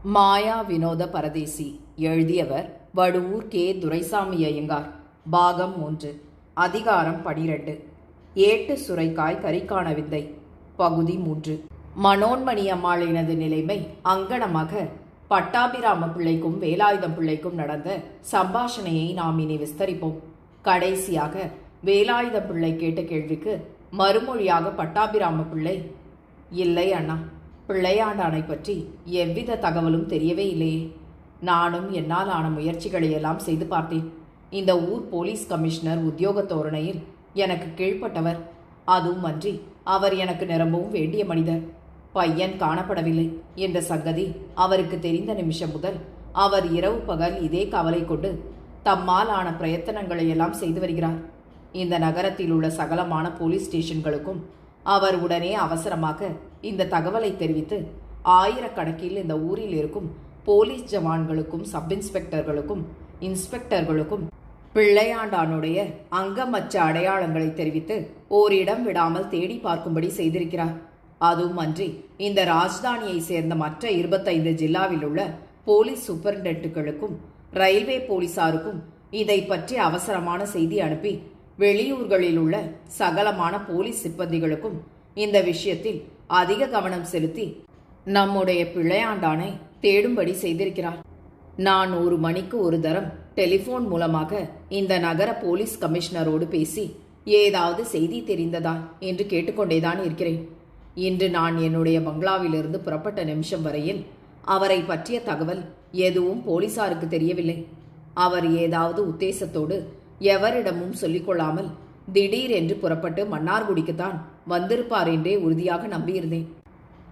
மாயா வினோத பரதேசி. எழுதியவர் வடுவூர் கே. துரைசாமி ஐயங்கார். பாகம் 3. அதிகாரம் 12. ஏட்டு சுரைக்காய் கரிக்கான விந்தை. பகுதி 3. மனோன்மணி அம்மாளினது நிலைமை அங்கனமாக பட்டாபிராம பிள்ளைக்கும் வேலாயுதம் பிள்ளைக்கும் நடந்த சம்பாஷணையை நாம் இனி விஸ்தரிப்போம். கடைசியாக வேலாயுதம் பிள்ளை கேட்ட கேள்விக்கு மறுமொழியாக பட்டாபிராம பிள்ளை, இல்லை அண்ணா, பிள்ளையாண்டானை பற்றி எவ்வித தகவலும் தெரியவே இல்லையே. நானும் என்னால் ஆன முயற்சிகளை எல்லாம் செய்து பார்த்தேன். இந்த ஊர் போலீஸ் கமிஷனர் உத்தியோக தோரணையில் எனக்கு கீழ்ப்பட்டவர். அதுவும் அன்றி அவர் எனக்கு நிரம்பவும் வேண்டிய மனிதர். பையன் காணப்படவில்லை என்ற சங்கதி அவருக்கு தெரிந்த நிமிஷம் முதல் அவர் இரவு பகல் இதே கவலை கொண்டு தம்மால் ஆன பிரயத்தனங்களை எல்லாம் செய்து வருகிறார். இந்த நகரத்தில் உள்ள சகலமான போலீஸ் ஸ்டேஷன்களுக்கும் அவர் உடனே அவசரமாக இந்த தகவலை தெரிவித்து ஆயிரக்கணக்கில் இந்த ஊரில் இருக்கும் போலீஸ் ஜவான்களுக்கும் சப் இன்ஸ்பெக்டர்களுக்கும் இன்ஸ்பெக்டர்களுக்கும் பிள்ளையாண்டானுடைய அங்கமற்ற அடையாளங்களை தெரிவித்து ஓரிடம் விடாமல் தேடி பார்க்கும்படி செய்திருக்கிறார். அதுவும் அன்றி இந்த ராஜ்தானியை சேர்ந்த மற்ற 25 ஜில்லாவில் உள்ள போலீஸ் சூப்பரிண்டென்ட்டுகளுக்கும் ரயில்வே போலீசாருக்கும் இதை பற்றி அவசரமான செய்தி அனுப்பி வெளியூர்களில் உள்ள சகலமான போலீஸ் சிப்பந்திகளுக்கும் இந்த விஷயத்தில் அதிக கவனம் செலுத்தி நம்முடைய பிள்ளையாண்டானை தேடும்படி செய்திருக்கிறார். நான் 1 மணிக்கு ஒரு தரம் டெலிபோன் மூலமாக இந்த நகர போலீஸ் கமிஷனரோடு பேசி ஏதாவது செய்தி தெரிந்ததா என்று கேட்டுக்கொண்டேதான் இருக்கிறேன். இன்று நான் என்னுடைய பங்களாவிலிருந்து புறப்பட்ட நிமிஷம் வரையில் அவரை பற்றிய தகவல் எதுவும் போலீசாருக்கு தெரியவில்லை. அவர் ஏதாவது உத்தேசத்தோடு எவரிடமும் சொல்லிக்கொள்ளாமல் திடீர் என்று புறப்பட்டு மன்னார்குடிக்குத்தான் வந்திருப்பார் என்றே உறுதியாக நம்பியிருந்தேன்.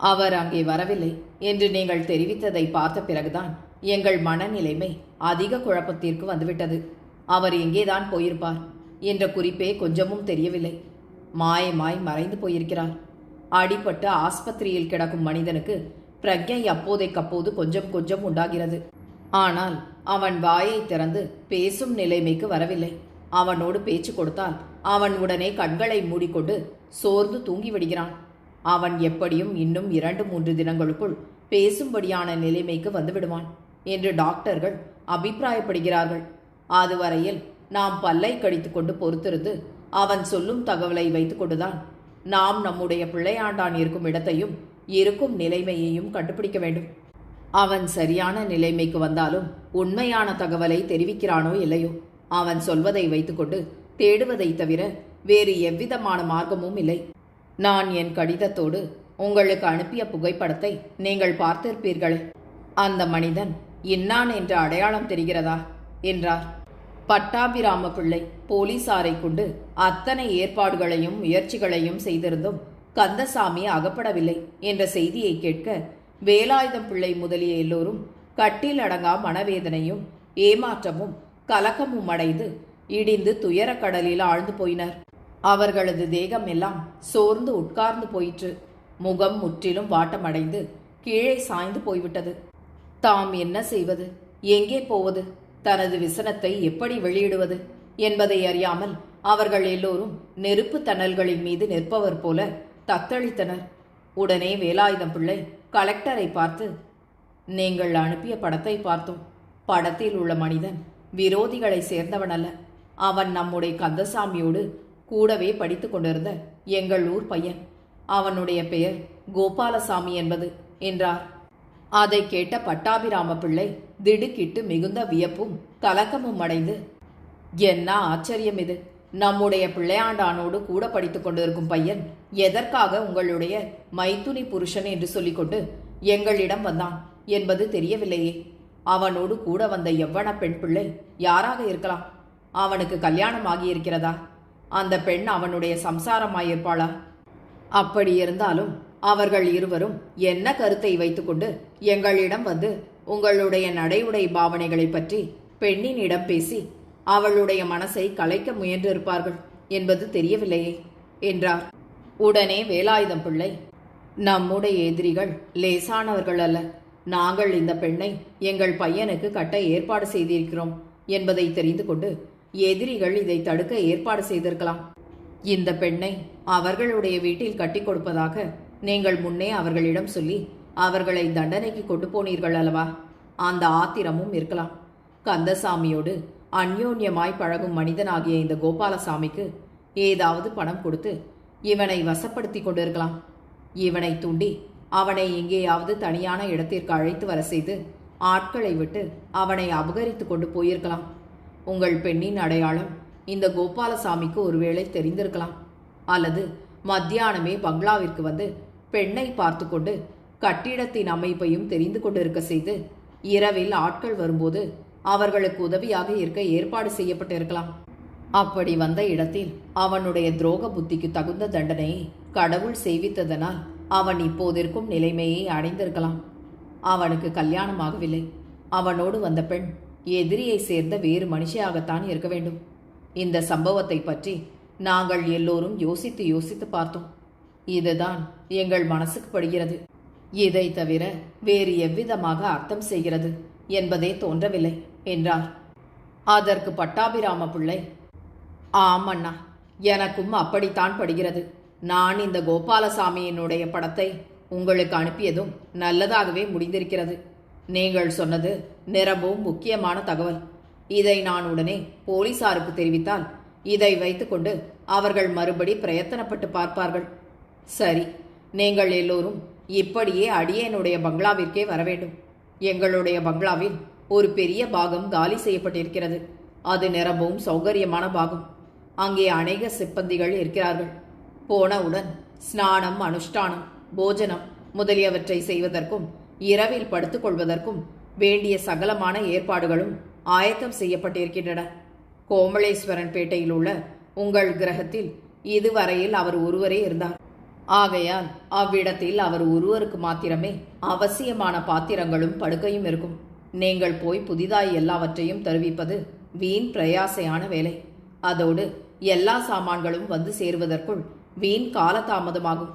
அவர் அங்கே வரவில்லை என்று நீங்கள் தெரிவித்ததை பார்த்த பிறகுதான் எங்கள் மனநிலைமை அதிக குழப்பத்திற்கு வந்துவிட்டது. அவர் எங்கேதான் போயிருப்பார் என்ற குறிப்பே கொஞ்சமும் தெரியவில்லை. மாயமாய் மறைந்து போயிருக்கிறார். அடிபட்டு ஆஸ்பத்திரியில் கிடக்கும் மனிதனுக்கு பிரக்ஞை அப்போதைக்கப்போது கொஞ்சம் கொஞ்சம் உண்டாகிறது. ஆனால் அவன் வாயை திறந்து பேசும் நிலைமைக்கு வரவில்லை. அவனோடு பேச்சு கொடுத்தால் அவன் உடனே கண்களை மூடிக்கொண்டு சோர்ந்து தூங்கிவிடுகிறான். அவன் எப்படியும் இன்னும் 2-3 தினங்களுக்குள் பேசும்படியான நிலைமைக்கு வந்துவிடுவான் என்று டாக்டர்கள் அபிப்பிராயப்படுகிறார்கள். அதுவரையில் நாம் பல்லை கடித்து கொண்டு பொறுத்திருந்து அவன் சொல்லும் தகவலை வைத்துக்கொண்டுதான் நாம் நம்முடைய பிள்ளையாண்டான் இருக்கும் இடத்தையும் இருக்கும் நிலைமையையும் கண்டுபிடிக்க வேண்டும். அவன் சரியான நிலைமைக்கு வந்தாலும் உண்மையான தகவலை தெரிவிக்கிறானோ இல்லையோ, அவன் சொல்வதை வைத்துக்கொண்டு தேடுவதை தவிர வேறு எவ்விதமான மார்க்கமும் இல்லை. நான் என் கடிதத்தோடு உங்களுக்கு அனுப்பிய புகைப்படத்தை நீங்கள் பார்த்திருப்பீர்கள். அந்த மனிதன் இன்னான் என்ற அடையாளம் தெரிகிறதா என்றார். பட்டாபிராம பிள்ளை போலீசாரை கொண்டு அத்தனை ஏற்பாடுகளையும் முயற்சிகளையும் செய்திருந்தும் கந்தசாமி அகப்படவில்லை என்ற செய்தியை கேட்க வேலாயுதம் பிள்ளை முதலிய எல்லோரும் கட்டில் அடங்கா மனவேதனையும் ஏமாற்றமும் கலக்கமும் அடைந்து இடிந்து துயரக்கடலில் ஆழ்ந்து போயினர். அவர்களது தேகம் எல்லாம் சோர்ந்து உட்கார்ந்து போயிற்று. முகம் முற்றிலும் வாட்டமடைந்து கீழே சாய்ந்து போய்விட்டது. தாம் என்ன செய்வது, எங்கே போவது, தனது விசனத்தை எப்படி வெளியிடுவது என்பதை அறியாமல் அவர்கள் எல்லோரும் நெருப்பு தணல்களின் மீது நிற்பவர் போல தத்தளித்தனர். உடனே வேலாயுதம் பிள்ளை கலெக்டரை பார்த்து, நீங்கள் அனுப்பிய படத்தை பார்த்தோம். படத்தில் உள்ள மனிதன் விரோதிகளை சேர்ந்தவன் அல்ல. அவன் நம்முடைய கந்தசாமியோடு கூடவே படித்து கொண்டிருந்த எங்கள் ஊர் பையன். அவனுடைய பெயர் கோபாலசாமி என்பது என்றார். அதை கேட்ட பட்டாபிராம பிள்ளை திடுக்கிட்டு மிகுந்த வியப்பும் கலக்கமும் அடைந்து, என்ன ஆச்சரியம் இது! நம்முடைய பிள்ளையாண்டானோடு கூட படித்துக் கொண்டிருக்கும் பையன் எதற்காக உங்களுடைய மைத்துனி புருஷன் என்று சொல்லிக்கொண்டு எங்களிடம் வந்தான் என்பது தெரியவில்லையே. அவனோடு கூட வந்த யவ்வன பெண் பிள்ளை யாராக இருக்கலாம்? அவனுக்கு கல்யாணம் ஆகியிருக்கிறதா? அந்த பெண் அவனுடைய சம்சாரமாயிருப்பாளா? அப்படி இருந்தாலும் அவர்கள் இருவரும் என்ன கருத்தை வைத்துக்கொண்டு எங்களிடம் வந்து உங்களுடைய நடையுடை பாவனைகளை பற்றி பெண்ணினிடம் பேசி அவளுடைய மனசை கலைக்க முயன்றிருப்பார்கள் என்பது தெரியவில்லையே என்றார். உடனே வேலாயுதம் பிள்ளை, நம்முடைய எதிரிகள் லேசானவர்கள் அல்ல. நாங்கள் இந்த பெண்ணை எங்கள் பையனுக்கு கட்ட ஏற்பாடு செய்திருக்கிறோம் என்பதை தெரிந்து கொண்டு எதிரிகள் இதை தடுக்க ஏற்பாடு செய்திருக்கலாம். இந்த பெண்ணை அவர்களுடைய வீட்டில் கட்டி கொடுப்பதாக நீங்கள் முன்னே அவர்களிடம் சொல்லி அவர்களை தண்டனைக்கு கொண்டு போனீர்கள் அல்லவா? அந்த ஆத்திரமும் இருக்கலாம். கந்தசாமியோடு அந்யோன்யமாய் பழகும் மனிதனாகிய இந்த கோபாலசாமிக்கு ஏதாவது பணம் கொடுத்து இவனை வசப்படுத்தி கொண்டிருக்கலாம். இவனை தூண்டி அவனை எங்கேயாவது தனியான இடத்திற்கு அழைத்து வர செய்து ஆட்களை விட்டு அவனை அபகரித்து கொண்டு போயிருக்கலாம். உங்கள் பெண்ணின் அடையாளம் இந்த கோபாலசாமிக்கு ஒருவேளை தெரிந்திருக்கலாம். அல்லது மத்தியானமே பங்களாவிற்கு வந்து பெண்ணை பார்த்து கொண்டு கட்டிடத்தின் அமைப்பையும் தெரிந்து கொண்டிருக்க செய்து இரவில் ஆட்கள் வரும்போது அவர்களுக்கு உதவியாக இருக்க ஏற்பாடு செய்யப்பட்டிருக்கலாம். அப்படி வந்த இடத்தில் அவனுடைய துரோக புத்திக்கு தகுந்த தண்டனையை கடவுள் செய்வித்ததனால் அவன் இப்போதிருக்கும் நிலைமையை அடைந்திருக்கலாம். அவனுக்கு கல்யாணமாகவில்லை. அவனோடு வந்த பெண் எதிரியை சேர்ந்த வேறு மனுஷியாகத்தான் இருக்க வேண்டும். இந்த சம்பவத்தை பற்றி நாங்கள் எல்லோரும் யோசித்து யோசித்து பார்த்தோம். இதுதான் எங்கள் மனசுக்கு படுகிறது. இதை தவிர வேறு எவ்விதமாக அர்த்தம் செய்கிறது என்பதே தோன்றவில்லை என்றார். அதற்கு பட்டாபிராம பிள்ளை, ஆமண்ணா, எனக்கும் அப்படித்தான் படுகிறது. நான் இந்த கோபாலசாமியினுடைய படத்தை உங்களுக்கு அனுப்பியதும் நல்லதாகவே முடிந்திருக்கிறது. நீங்கள் சொன்னது நிரம்பவும் முக்கியமான தகவல். இதை நான் உடனே போலீசாருக்கு தெரிவித்தால் இதை வைத்துக்கொண்டு அவர்கள் மறுபடி பிரயத்தனப்பட்டு பார்ப்பார்கள். சரி, நீங்கள் எல்லோரும் இப்படியே அடியேனுடைய பங்களாவிற்கே வர வேண்டும். எங்களுடைய பங்களாவில் ஒரு பெரிய பாகம் காலி செய்யப்பட்டிருக்கிறது. அது நிரம்பவும் சௌகரியமான பாகம். அங்கே அநேக சிப்பந்திகள் இருக்கிறார்கள். போனவுடன் ஸ்நானம், அனுஷ்டானம், போஜனம் முதலியவற்றை செய்வதற்கும் இரவில் படுத்துக்கொள்வதற்கும் வேண்டிய சகலமான ஏற்பாடுகளும் ஆயத்தம் செய்யப்பட்டிருக்கின்றன. கோமளேஸ்வரன் பேட்டையில் உள்ள உங்கள் கிரகத்தில் இதுவரையில் அவர் ஒருவரே இருந்தார். ஆகையால் அவ்விடத்தில் அவர் ஒருவருக்கு மாத்திரமே அவசியமான பாத்திரங்களும் படுக்கையும் இருக்கும். நீங்கள் போய் புதிதாய் எல்லாவற்றையும் தருவிப்பது வீண் பிரயாசையான வேலை. அதோடு எல்லா சாமான்களும் வந்து சேருவதற்குள் வீண் காலதாமதமாகும்.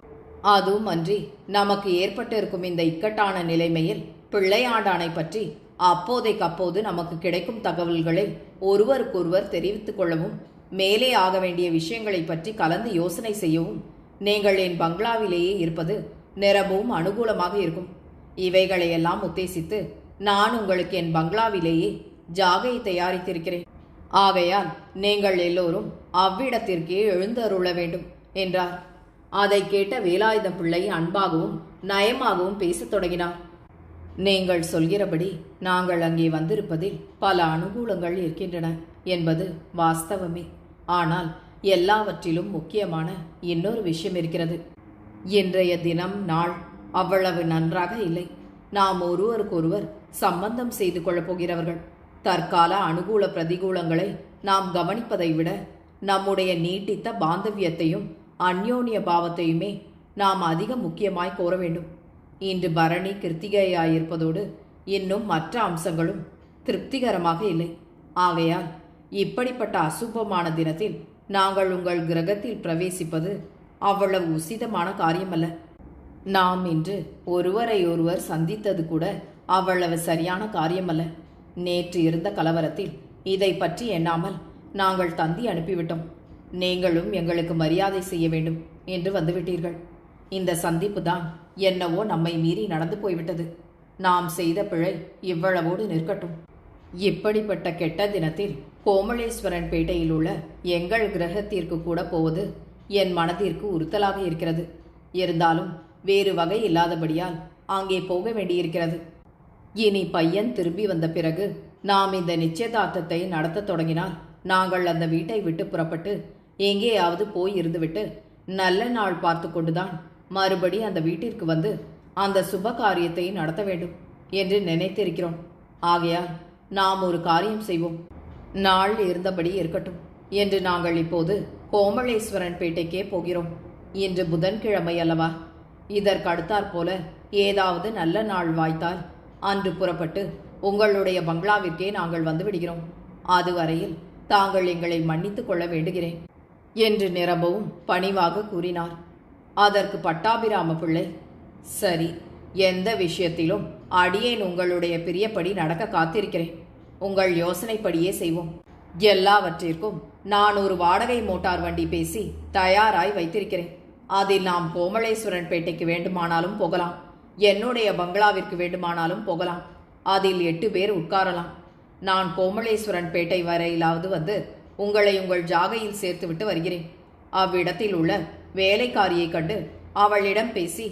அதுவும் அன்றி நமக்கு ஏற்பட்டிருக்கும் இந்த இக்கட்டான நிலைமையில் பிள்ளையாண்டானை பற்றி அப்போதைக்கப்போது நமக்கு கிடைக்கும் தகவல்களை ஒருவருக்கொருவர் தெரிவித்துக் கொள்ளவும் மேலே ஆக வேண்டிய விஷயங்களை பற்றி கலந்து யோசனை செய்யவும் நீங்கள் என் பங்களாவிலேயே இருப்பது நிரம்பவும் அனுகூலமாக இருக்கும். இவைகளையெல்லாம் உத்தேசித்து நான் உங்களுக்கு என் பங்களாவிலேயே ஜாகையை தயாரித்திருக்கிறேன். ஆகையால் நீங்கள் எல்லோரும் அவ்விடத்திற்கே எழுந்தருள வேண்டும் என்றார். அதை கேட்ட வேலாயுத பிள்ளை அன்பாகவும் நயமாகவும் பேசத் தொடங்கினார். நீங்கள் சொல்கிறபடி நாங்கள் அங்கே வந்திருப்பதில் பல அனுகூலங்கள் இருக்கின்றன என்பது வாஸ்தவமே. ஆனால் எல்லாவற்றிலும் முக்கியமான இன்னொரு விஷயம் இருக்கிறது. இன்றைய தினம் நாள் அவ்வளவு நன்றாக இல்லை. நாம் ஒருவருக்கொருவர் சம்பந்தம் செய்து கொள்ளப் போகிறவர்கள். தற்கால அனுகூல பிரதிகூலங்களை நாம் கவனிப்பதை விட நம்முடைய நீட்டித்த பாந்தவியத்தையும் அந்யோன்ய பாவத்தையுமே நாம் அதிக முக்கியமாய் கோர வேண்டும். இன்று பரணி கிருத்திகையாயிருப்பதோடு இன்னும் மற்ற அம்சங்களும் திருப்திகரமாக இல்லை. ஆகையால் இப்படிப்பட்ட அசுபமான தினத்தில் நாங்கள் உங்கள் கிரகத்தில் பிரவேசிப்பது அவ்வளவு உசிதமான காரியமல்ல. நாம் இன்று ஒருவரை ஒருவர் சந்தித்தது கூட அவ்வளவு சரியான காரியமல்ல. நேற்று இருந்த கலவரத்தில் இதை பற்றி எண்ணாமல் நாங்கள் தந்தி அனுப்பிவிட்டோம். நீங்களும் எங்களுக்கு மரியாதை செய்ய வேண்டும் என்று வந்துவிட்டீர்கள். இந்த சந்திப்பு தான் என்னவோ நம்மை மீறி நடந்து போய்விட்டது. நாம் செய்த பிழை இவ்வளவோடு நிற்கட்டும். இப்படிப்பட்ட கெட்ட தினத்தில் கோமளேஸ்வரன் பேட்டையில் உள்ள எங்கள் கிரகத்திற்கு கூட போவது என் மனதிற்கு உறுத்தலாக இருக்கிறது. இருந்தாலும் வேறு வகை இல்லாதபடியால் அங்கே போக வேண்டியிருக்கிறது. இனி பையன் திரும்பி வந்த பிறகு நாம் இந்த நிச்சயதார்த்தத்தை நடத்த தொடங்கினால் நாங்கள் அந்த வீட்டை விட்டு புறப்பட்டு எங்கேயாவது போய் இருந்துவிட்டு நல்ல நாள் பார்த்து கொண்டுதான் மறுபடி அந்த வீட்டிற்கு வந்து அந்த சுப காரியத்தை நடத்த வேண்டும் என்று நினைத்திருக்கிறோம். ஆகையால் நாம் ஒரு காரியம் செய்வோம். நாள் இருந்தபடி இருக்கட்டும் என்று நாங்கள் இப்போது கோமளேஸ்வரன் பேட்டைக்கே போகிறோம். இன்று புதன்கிழமை அல்லவா? இதற்கு அடுத்தாற்போல ஏதாவது நல்ல நாள் வாய்த்தால் அன்று புறப்பட்டு உங்களுடைய பங்களாவிற்கே நாங்கள் வந்து விடுகிறோம். அதுவரையில் தாங்கள் எங்களை மன்னித்துக் கொள்ள வேண்டுகிறேன் என்று நிரம்பவும் பணிவாக கூறினார். அதற்கு பட்டாபிராம பிள்ளை, சரி, எந்த விஷயத்திலும் அடியேன் உங்களுடைய பிரியப்படி நடக்க காத்திருக்கிறேன். உங்கள் யோசனைப்படியே செய்வோம். எல்லாவற்றிற்கும் நான் ஒரு வாடகை மோட்டார் வண்டி பேசி தயாராய் வைத்திருக்கிறேன். அதில் நாம் கோமளேஸ்வரன் பேட்டைக்கு வேண்டுமானாலும் போகலாம். என்னுடைய பங்களாவிற்கு வேண்டுமானாலும் போகலாம். அதில் 8 பேர் உட்காரலாம். நான் கோமலேஸ்வரன் பேட்டை வரையிலாவது வந்து உங்களை உங்கள் ஜாகையில் சேர்த்துவிட்டு வருகிறேன். அவ்விடத்தில் உள்ள வேலைக்காரியை கண்டு அவளிடம் பேசி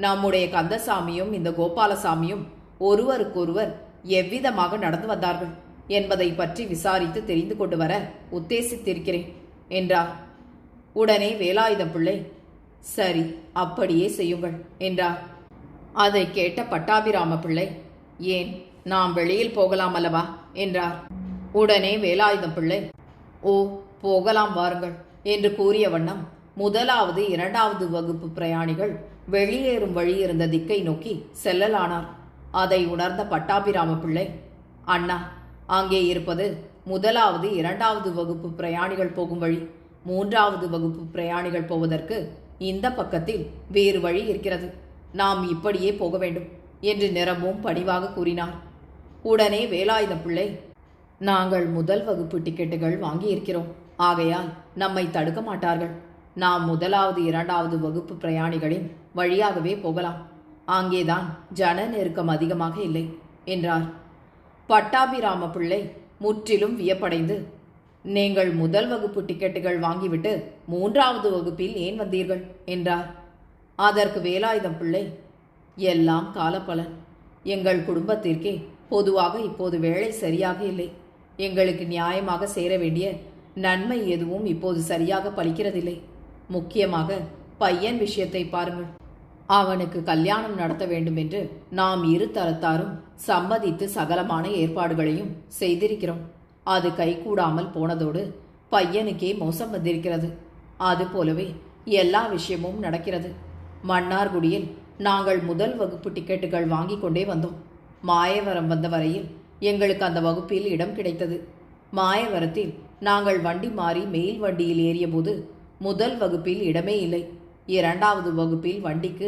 நம்முடைய கந்தசாமியும் இந்த கோபாலசாமியும் ஒருவருக்கொருவர் எவ்விதமாக நடந்து வந்தார்கள் என்பதை பற்றி விசாரித்து தெரிந்து கொண்டு வர உத்தேசித்திருக்கிறேன் என்றார். உடனே வேலாயுதம் பிள்ளை, சரி, அப்படியே செய்யுங்கள் என்றார். அதை கேட்ட பட்டாபிராம பிள்ளை, ஏன், நாம் வெளியில் போகலாம் அல்லவா என்றார். உடனே வேலாயுதம் பிள்ளை, ஓ, போகலாம், வாருங்கள் என்று கூறிய வண்ணம் முதலாவது 2வது வகுப்பு பிரயாணிகள் வெளியேறும் வழி இருந்த திக்கை நோக்கி செல்லலானார். அதை உணர்ந்த பட்டாபிராம பிள்ளை, அண்ணா, அங்கே இருப்பது முதலாவது 2வது வகுப்பு பிரயாணிகள் போகும் வழி. 3வது வகுப்பு பிரயாணிகள் போவதற்கு இந்த பக்கத்தில் வேறு வழி இருக்கிறது. நாம் இப்படியே போக வேண்டும் என்று நிறமும் பணிவாக கூறினார். உடனே வேலாயுதம் பிள்ளை, நாங்கள் முதல் வகுப்பு டிக்கெட்டுகள் வாங்கியிருக்கிறோம். ஆகையால் நம்மை தடுக்க மாட்டார்கள். நாம் 1வது 2வது வகுப்பு பிரயாணிகளின் வழியாகவே போகலாம். அங்கேதான் ஜன நெருக்கம் அதிகமாக இல்லை என்றார். பட்டாபிராம பிள்ளை முற்றிலும் வியப்படைந்து, நீங்கள் முதல் வகுப்பு டிக்கெட்டுகள் வாங்கிவிட்டு 3வது வகுப்பில் ஏன் வந்தீர்கள் என்றார். அதற்கு வேலாயுதம் பிள்ளை, எல்லாம் காலப்பலன். எங்கள் குடும்பத்திற்கே பொதுவாக இப்போது வேலை சரியாக இல்லை. எங்களுக்கு நியாயமாக சேர வேண்டிய நன்மை எதுவும் இப்போது சரியாக பலிக்கிறதில்லை. முக்கியமாக பையன் விஷயத்தை பாருங்கள். அவனுக்கு கல்யாணம் நடத்த வேண்டும் என்று நாம் 2 தரத்தாரும் சம்மதித்து சகலமான ஏற்பாடுகளையும் செய்திருக்கிறோம். அது கைகூடாமல் போனதோடு பையனுக்கே மோசம் வந்திருக்கிறது. அதுபோலவே எல்லா விஷயமும் நடக்கிறது. மன்னார்குடியில் நாங்கள் முதல் வகுப்பு டிக்கெட்டுகள் வாங்கி கொண்டே வந்தோம். மாயவரம் வந்த வரையில் எங்களுக்கு அந்த வகுப்பில் இடம் கிடைத்தது. மாயவரத்தில் நாங்கள் வண்டி மாறி மெயில் வண்டியில் ஏறியபோது முதல் வகுப்பில் இடமே இல்லை. 2வது வகுப்பில் வண்டிக்கு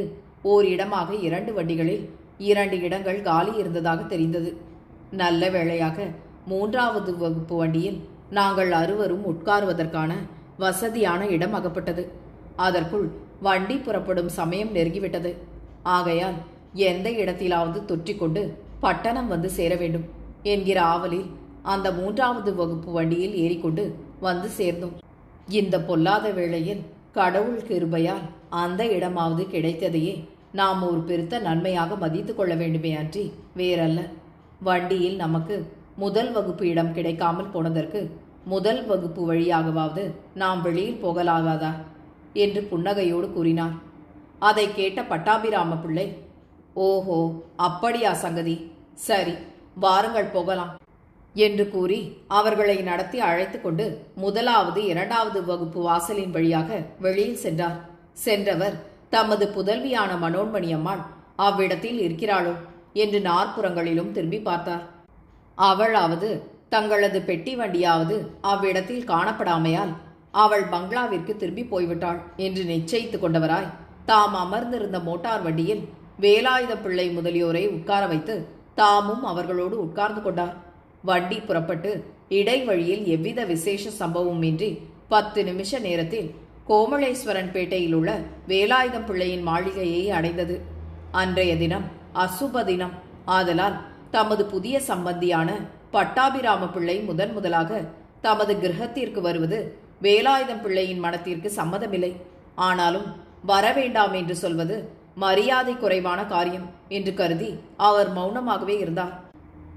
ஓர் இடமாக 2 வண்டிகளில் 2 இடங்கள் காலி இருந்ததாக தெரிந்தது. நல்ல வேளையாக 3வது வகுப்பு வண்டியில் நாங்கள் 6வரும் உட்காருவதற்கான வசதியான இடம் அகப்பட்டது. அதற்குள் வண்டி புறப்படும் சமயம் நெருங்கிவிட்டது. ஆகையால் எந்த இடத்திலாவது தொற்றிக்கொண்டு பட்டணம் வந்து சேர வேண்டும் என்கிற ஆவலில் அந்த 3வது வகுப்பு வண்டியில் ஏறிக்கொண்டு வந்து சேர்ந்தோம். இந்த பொல்லாத வேளையில் கடவுள் கிருபையால் அந்த இடமாவது கிடைத்ததையே நாம் ஒரு பெருத்த நன்மையாக மதித்து கொள்ள வேண்டுமே அன்றி வேறல்ல. வண்டியில் நமக்கு முதல் வகுப்பு இடம் கிடைக்காமல் போனதற்கு முதல் வகுப்பு வழியாகவாவது நாம் வெளியில் போகலாகாதா என்று புன்னகையோடு கூறினார். அதை கேட்ட பட்டாபிராம பிள்ளை, ஓஹோ, அப்படியா சங்கதி, சரி, வாருங்கள் போகலாம் என்று கூறி அவர்களை நடத்தி அழைத்து கொண்டு 1வது 2வது வகுப்பு வாசலின் வழியாக வெளியில் சென்றார். சென்றவர் தமது புதல்வியான மனோன்மணி அம்மாள் அவ்விடத்தில் இருக்கிறாளோ என்று நாற்புறங்களிலும் திரும்பி பார்த்தார். அவளாவது தங்களது பெட்டி வண்டியாவது அவ்விடத்தில் காணப்படாமையால் அவள் பங்களாவிற்கு திரும்பி போய்விட்டாள் என்று நிச்சயித்துக் கொண்டவராய் தாம் அமர்ந்திருந்த மோட்டார் வண்டியில் வேலாயுத பிள்ளை முதலியோரை உட்கார வைத்து தாமும் அவர்களோடு உட்கார்ந்து கொண்டார். வண்டி புறப்பட்டு இடைவழியில் எவ்வித விசேஷ சம்பவமும் இன்றி 10 நிமிஷ நேரத்தில் கோமலேஸ்வரன் பேட்டையில் உள்ள வேலாயுதம் பிள்ளையின் மாளிகையை அடைந்தது. அன்றைய தினம் அசுப தினம் ஆதலால் தமது புதிய சம்பந்தியான பட்டாபிராம பிள்ளை முதலாக தமது கிரகத்திற்கு வருவது வேலாயுதம் பிள்ளையின் மனத்திற்கு சம்மதமில்லை. ஆனாலும் வரவேண்டாம் என்று சொல்வது மரியாதை குறைவான காரியம் என்று கருதி அவர் மௌனமாகவே இருந்தார்.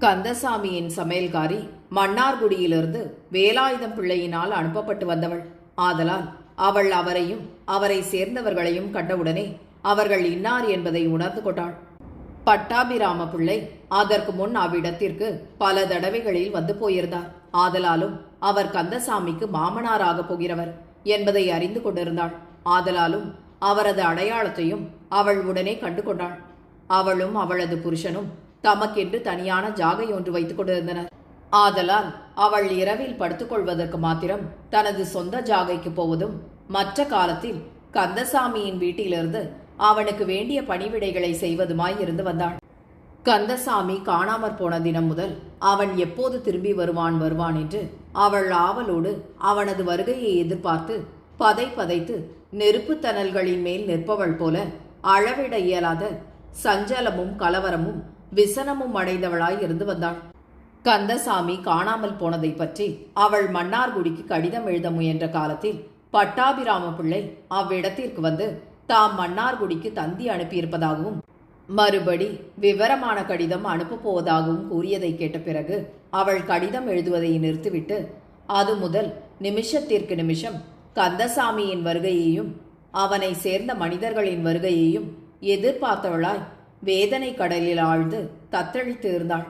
கந்தசாமியின் சமையல்காரி மன்னார்குடியிலிருந்து வேலாயுதம் பிள்ளையினால் அனுப்பப்பட்டு வந்தவள். ஆதலால் அவள் அவரையும் அவரை சேர்ந்தவர்களையும் கண்டவுடனே அவர்கள் இன்னார் என்பதை உணர்ந்து கொண்டாள். பட்டாபிராம பிள்ளை அதற்கு முன் அவ்விடத்திற்கு பல தடவைகளில் வந்து போயிருந்தார். ஆதலாலும் அவர் கந்தசாமிக்கு மாமனாராக போகிறவர் என்பதை அறிந்து கொண்டிருந்தாள். ஆதலாலும் அவரது அடையாளத்தையும் அவள் உடனே கண்டு கொண்டாள். அவளும் அவளது புருஷனும் தமக்கென்று தனியான ஜாகை ஒன்று வைத்துக் கொண்டிருந்தனர். ஆதலால் அவள் இரவில் படுத்துக்கொள்வதற்கு மாத்திரம் தனது சொந்த ஜாகைக்கு போவதும் மற்ற காலத்தில் கந்தசாமியின் வீட்டிலிருந்து அவனுக்கு வேண்டிய பணிவிடைகளை செய்வதுமாய் இருந்து வந்தாள். கந்தசாமி காணாமற் போன தினம் முதல் அவன் எப்போது திரும்பி வருவான் என்று அவள் ஆவலோடு அவனது வருகையை எதிர்பார்த்து பதைத்து நெருப்பு தணல்களின் மேல் நிற்பவள் போல அளவிட இயலாத சஞ்சலமும் கலவரமும் விசனமும் அடைந்தவளாய் இருந்து வந்தாள். கந்தசாமி காணாமல் போனதை பற்றி அவள் மன்னார்குடிக்கு கடிதம் எழுத முயன்ற காலத்தில் பட்டாபிராம பிள்ளை அவ்விடத்திற்கு வந்து தாம் மன்னார்குடிக்கு தந்தி அனுப்பியிருப்பதாகவும் மறுபடி விவரமான கடிதம் அனுப்பப் போவதாகவும் கூறியதை கேட்ட பிறகு அவள் கடிதம் எழுதுவதை நிறுத்திவிட்டு அது முதல் நிமிஷத்திற்கு நிமிஷம் கந்தசாமியின் வருகையையும் அவனை சேர்ந்த மனிதர்களின் வருகையையும் எதிர்பார்த்தவளாய் வேதனை கடலில் ஆழ்ந்து தத்தளித்து இருந்தாள்.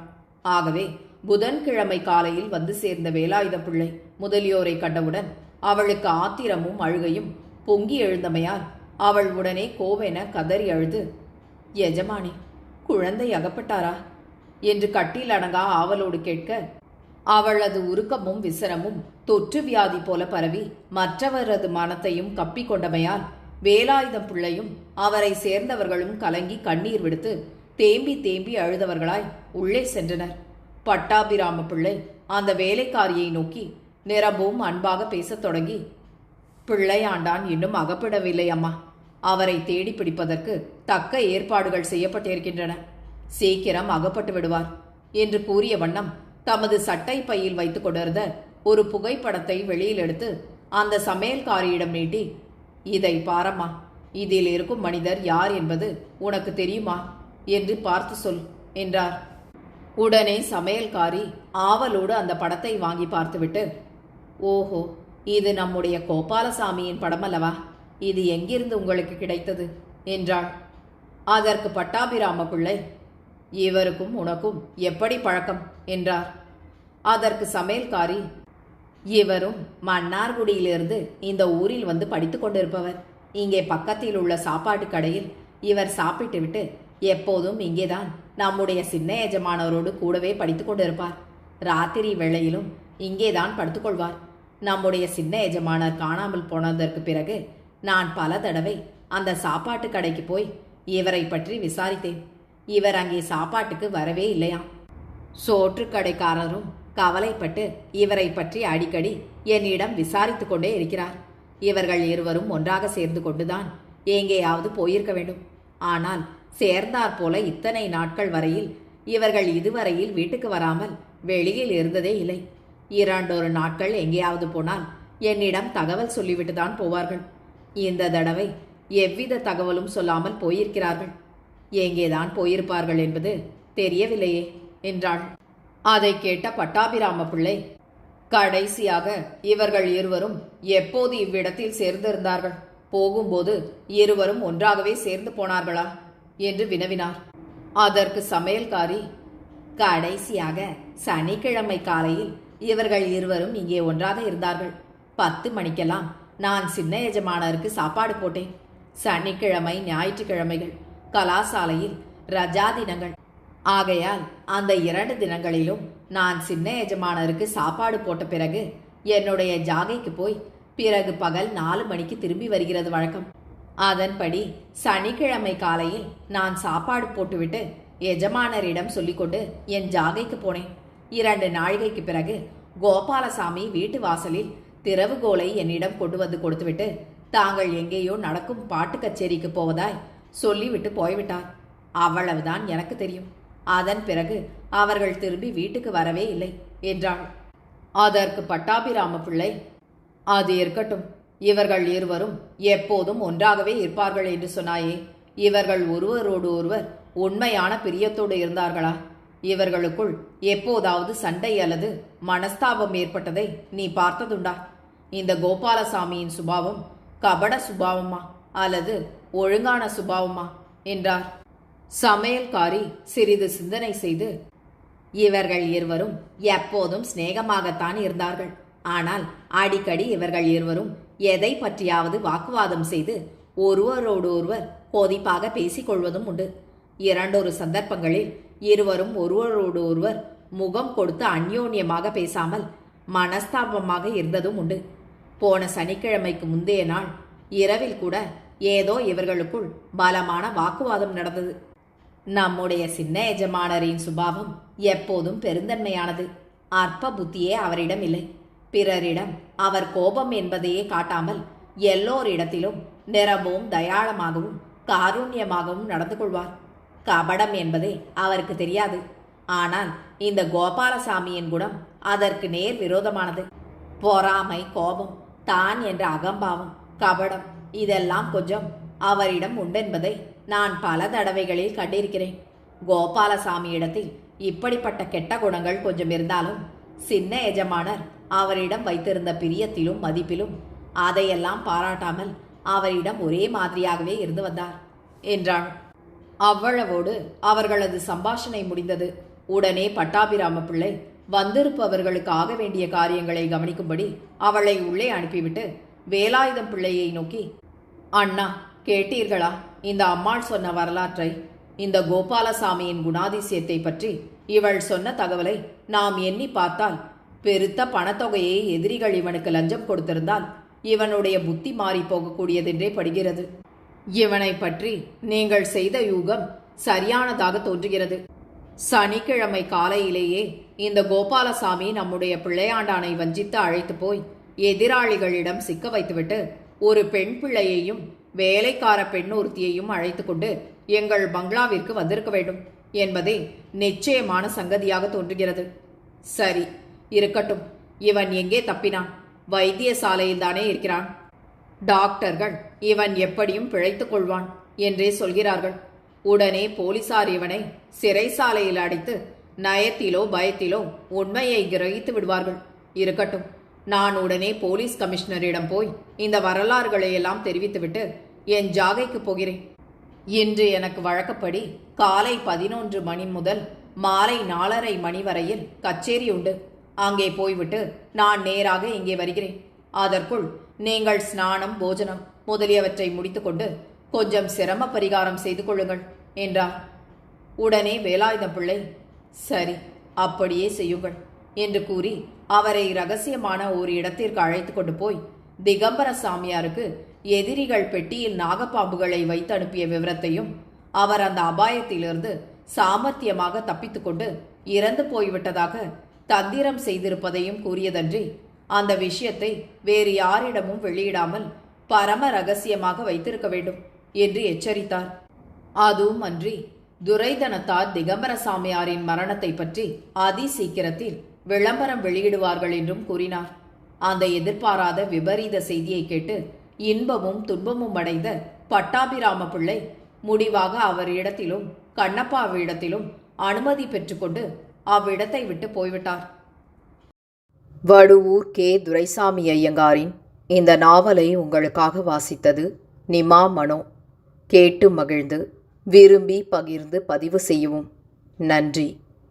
ஆகவே புதன்கிழமை காலையில் வந்து சேர்ந்த வேலாயுத பிள்ளை முதலியோரை கண்டவுடன் அவளுக்கு ஆத்திரமும் அழுகையும் பொங்கி எழுந்தமையால் அவள் உடனே கோவென கதறி அழுது, எஜமானி, குழந்தை அகப்பட்டாரா என்று கட்டில் அடங்கா ஆவலோடு கேட்க அவளது உருக்கமும் விசனமும் தொற்று வியாதி போல பரவி மற்றவரது மனத்தையும் கப்பிக்கொண்டமையால் வேலாயுதம் பிள்ளையும் அவரை சேர்ந்தவர்களும் கலங்கி கண்ணீர் விடுத்து தேம்பி தேம்பி அழுதவர்களாய் உள்ளே சென்றனர். பட்டாபிராம பிள்ளை அந்த வேலைக்காரியை நோக்கி நிரம்பவும் அன்பாக பேசத் தொடங்கி, பிள்ளையாண்டான் இன்னும் அகப்படவில்லை அம்மா. அவரை தேடி பிடிப்பதற்கு தக்க ஏற்பாடுகள் செய்யப்பட்டிருக்கின்றன. சீக்கிரம் அகப்பட்டு விடுவார் என்று கூறிய வண்ணம் தமது சட்டை பையில் வைத்துக் கொண்டிருந்த ஒரு புகைப்படத்தை வெளியில் எடுத்து அந்த சமையல்காரியிடம் நீட்டி, இதை பாரம்மா, இதில் இருக்கும் மனிதர் யார் என்பது உனக்கு தெரியுமா என்று பார்த்து சொல் என்றார். உடனே சமையல்காரி ஆவலோடு அந்த படத்தை வாங்கி பார்த்துவிட்டு, ஓஹோ, இது நம்முடைய கோபாலசாமியின் படம் அல்லவா, இது எங்கிருந்து உங்களுக்கு கிடைத்தது என்றாள். அதற்கு பட்டாபிராம பிள்ளை, இவருக்கும் உனக்கும் எப்படி பழக்கம் என்றார். அதற்கு சமையல்காரி, இவரும் மன்னார்குடியிலிருந்து இந்த ஊரில் வந்து படித்துக் கொண்டிருப்பவர். இங்கே பக்கத்தில் உள்ள சாப்பாட்டு கடையில் இவர் சாப்பிட்டுவிட்டு எப்போதும் இங்கேதான் நம்முடைய சின்ன எஜமானவரோடு கூடவே படித்துக் கொண்டிருப்பார். ராத்திரி வேளையிலும் இங்கேதான் படுத்துக்கொள்வார். நம்முடைய சின்ன எஜமானர் காணாமல் போனதற்கு பிறகு நான் பல தடவை அந்த சாப்பாட்டு கடைக்கு போய் இவரை பற்றி விசாரித்தேன். இவர் அங்கே சாப்பாட்டுக்கு வரவே இல்லையாம். சோற்றுக்கடைக்காரரும் கவலைப்பட்டு இவரை பற்றி அடிக்கடி என்னிடம் விசாரித்து கொண்டே இருக்கிறார். இவர்கள் இருவரும் ஒன்றாக சேர்ந்து கொண்டுதான் எங்கேயாவது போயிருக்க வேண்டும். ஆனால் சேர்ந்தாற் போல இத்தனை நாட்கள் வரையில் இவர்கள் இதுவரையில் வீட்டுக்கு வராமல் வெளியில் இருந்ததே இல்லை. 2 நாட்கள் எங்கேயாவது போனால் என்னிடம் தகவல் சொல்லிவிட்டு தான் போவார்கள். இந்த தடவை எவ்வித தகவலும் சொல்லாமல் போயிருக்கிறார்கள். எங்கேதான் போயிருப்பார்கள் என்பது தெரியவில்லையே என்றாள். அதை கேட்ட பட்டாபிராம பிள்ளை, கடைசியாக இவர்கள் இருவரும் எப்போது இவ்விடத்தில் சேர்ந்திருந்தார்கள்? போகும்போது இருவரும் ஒன்றாகவே சேர்ந்து போனார்களா என்று வினவினார். அதற்கு சமையல்காரி, கடைசியாக சனிக்கிழமை காலையில் இவர்கள் இருவரும் இங்கே ஒன்றாக இருந்தார்கள். 10 மணிக்கெல்லாம் நான் சின்ன எஜமானருக்கு சாப்பாடு போட்டேன். சனிக்கிழமை ஞாயிற்றுக்கிழமைகள் கலாசாலையில் ரஜா தினங்கள் ஆகையால் அந்த 2 தினங்களிலும் நான் சின்ன எஜமானருக்கு சாப்பாடு போட்ட பிறகு என்னுடைய ஜாகைக்கு போய் பிறகு பகல் 4 மணிக்கு திரும்பி வருகிறது வழக்கம். அதன்படி சனிக்கிழமை காலையில் நான் சாப்பாடு போட்டுவிட்டு எஜமானரிடம் சொல்லிக்கொண்டு என் ஜாகைக்கு போனேன். 2 நாழிகைக்கு பிறகு கோபாலசாமி வீட்டு வாசலில் திறவுகோலை என்னிடம் கொண்டு வந்து கொடுத்துவிட்டு தாங்கள் எங்கேயோ நடக்கும் பாட்டு கச்சேரிக்கு போவதாய் சொல்லிவிட்டு போய்விட்டார். அவ்வளவுதான் எனக்கு தெரியும். அதன் பிறகு அவர்கள் திரும்பி வீட்டுக்கு வரவே இல்லை என்றாள். அதற்கு பட்டாபிராம பிள்ளை, அது இருக்கட்டும், இவர்கள் இருவரும் எப்போதும் ஒன்றாகவே இருப்பார்கள் என்று சொன்னாயே, இவர்கள் ஒருவரோடு ஒருவர் உண்மையான பிரியத்தோடு இருந்தார்களா? இவர்களுக்குள் எப்போதாவது சண்டை அல்லது மனஸ்தாபம் ஏற்பட்டதை நீ பார்த்ததுண்டா? இந்த கோபாலசாமியின் சுபாவம் கபட சுபாவமா அல்லது ஒழுங்கான சுபாவமா என்றார். சமையல்காரி சிறிது சிந்தனை செய்து, இவர்கள் இருவரும் எப்போதும் சிநேகமாகத்தான் இருந்தார்கள். ஆனால் அடிக்கடி இவர்கள் இருவரும் எதை பற்றியாவது வாக்குவாதம் செய்து ஒருவரோடு ஒருவர் கொதிப்பாக பேசிக்கொள்வதும் உண்டு. 2 சந்தர்ப்பங்களில் இருவரும் ஒருவரோடு ஒருவர் முகம் கொடுத்து அந்யோன்யமாக பேசாமல் மனஸ்தாபமாக இருந்ததும் உண்டு. போன சனிக்கிழமைக்கு முந்தைய நாள் இரவில் கூட ஏதோ இவர்களுக்குள் பலமான வாக்குவாதம் நடந்தது. நம்முடைய சின்ன எஜமானரின் சுபாவம் எப்போதும் பெருந்தன்மையானது. அற்ப புத்தியே அவரிடம் இல்லை. பிறரிடம் அவர் கோபம் என்பதையே காட்டாமல் எல்லோரிடத்திலும் நிரம்பவும் தயாளமாகவும் காருண்யமாகவும் நடந்து கொள்வார். கபடம் என்பதே அவருக்கு தெரியாது. ஆனால் இந்த கோபாலசாமியின் குணம் அதற்கு நேர் விரோதமானது. பொறாமை, கோபம், தான் என்ற அகம்பாவம், கபடம் இதெல்லாம் கொஞ்சம் அவரிடம் உண்டென்பதை நான் பல தடவைகளில் கண்டிருக்கிறேன். கோபாலசாமியிடத்தில் இப்படிப்பட்ட கெட்ட குணங்கள் கொஞ்சம் இருந்தாலும் சின்ன எஜமானர் அவரிடம் வைத்திருந்த பிரியத்திலும் மதிப்பிலும் அதையெல்லாம் பாராட்டாமல் அவரிடம் ஒரே மாதிரியாகவே இருந்து வந்தார் என்றான். அவ்வளவோடு அவர்களது சம்பாஷணை முடிந்தது. உடனே பட்டாபிராம பிள்ளை வந்திருப்பவர்களுக்கு ஆக வேண்டிய காரியங்களை கவனிக்கும்படி அவளை உள்ளே அனுப்பிவிட்டு வேலாயுதம் பிள்ளையை நோக்கி, அண்ணா, கேட்டீர்களா இந்த அம்மாள் சொன்ன வரலாற்றை? இந்த கோபாலசாமியின் குணாதிசயத்தை பற்றி இவள் சொன்ன தகவலை நாம் எண்ணி பார்த்தால் பெருத்த பணத்தொகையை எதிரிகள் இவனுக்கு லஞ்சம் கொடுத்திருந்தால் இவனுடைய புத்தி மாறி போகக்கூடியதென்றே படுகிறது. இவனை பற்றி நீங்கள் செய்த யூகம் சரியானதாக தோன்றுகிறது. சனிக்கிழமை காலையிலேயே இந்த கோபாலசாமி நம்முடைய பிள்ளையாண்டானை வஞ்சித்து அழைத்து போய் எதிராளிகளிடம் சிக்க வைத்துவிட்டு ஒரு பெண் பிள்ளையையும் வேலைக்கார பெண் ஒருத்தியையும் அழைத்து கொண்டு எங்கள் பங்களாவிற்கு வந்திருக்க வேண்டும் என்பதே நிச்சயமான சங்கதியாக தோன்றுகிறது. சரி, இருக்கட்டும். இவன் எங்கே தப்பினான்? வைத்தியசாலையில் தானே இருக்கிறான். டாக்டர்கள் இவன் எப்படியும் பிழைத்துக் கொள்வான் என்றே சொல்கிறார்கள். உடனே போலீசார் இவனை சிறைசாலையில் அடைத்து நயத்திலோ பயத்திலோ உண்மையை கிரகித்து விடுவார்கள். இருக்கட்டும், நான் உடனே போலீஸ் கமிஷனரிடம் போய் இந்த வரலாறுகளை எல்லாம் தெரிவித்துவிட்டு என் ஜாகைக்கு போகிறேன். இன்று எனக்கு வழக்கப்படி காலை 11 மணி முதல் மாலை 4:30 மணி வரையில் கச்சேரி உண்டு. அங்கே போய்விட்டு நான் நேராக இங்கே வருகிறேன். அதற்குள் நீங்கள் ஸ்நானம், போஜனம் முதலியவற்றை முடித்துக்கொண்டு கொஞ்சம் சிரம பரிகாரம் செய்து கொள்ளுங்கள் என்றார். உடனே வேலாயுதம் பிள்ளை, சரி, அப்படியே செய்யுங்கள் என்று கூறி அவரை இரகசியமான ஒரு இடத்திற்கு அழைத்து கொண்டு போய் திகம்பர சாமியாருக்கு எதிரிகள் பெட்டியில் நாகப்பாம்புகளை வைத்து அனுப்பிய விவரத்தையும் அவர் அந்த அபாயத்திலிருந்து சாமர்த்தியமாக தப்பித்துக்கொண்டு இறந்து போய்விட்டதாக தந்திரம் செய்திருப்பதையும் கூறியதன்றி அந்த விஷயத்தை வேறு யாரிடமும் வெளியிடாமல் பரம ரகசியமாக வைத்திருக்க வேண்டும் என்று எச்சரித்தார். அதுவும் அன்றி துரைதனத்தார் திகம்பர சாமியாரின் மரணத்தை பற்றி அதி சீக்கிரத்தில் விளம்பரம் வெளியிடுவார்கள் என்றும் கூறினார். அந்த எதிர்பாராத விபரீத செய்தியை கேட்டு இன்பமும் துன்பமும் அடைந்த பட்டாபிராம பிள்ளை முடிவாக அவரிடத்திலும் கண்ணப்பாவிடத்திலும் அனுமதி பெற்றுக்கொண்டு அவ்விடத்தை விட்டு போய்விட்டார். வடுவூர் கே. துரைசாமி ஐயங்காரின் இந்த நாவலை உங்களுக்காக வாசித்தது நிமா மனோ. கேட்டு மகிழ்ந்து விரும்பி பகிர்ந்து பதிவு செய்யவும். நன்றி.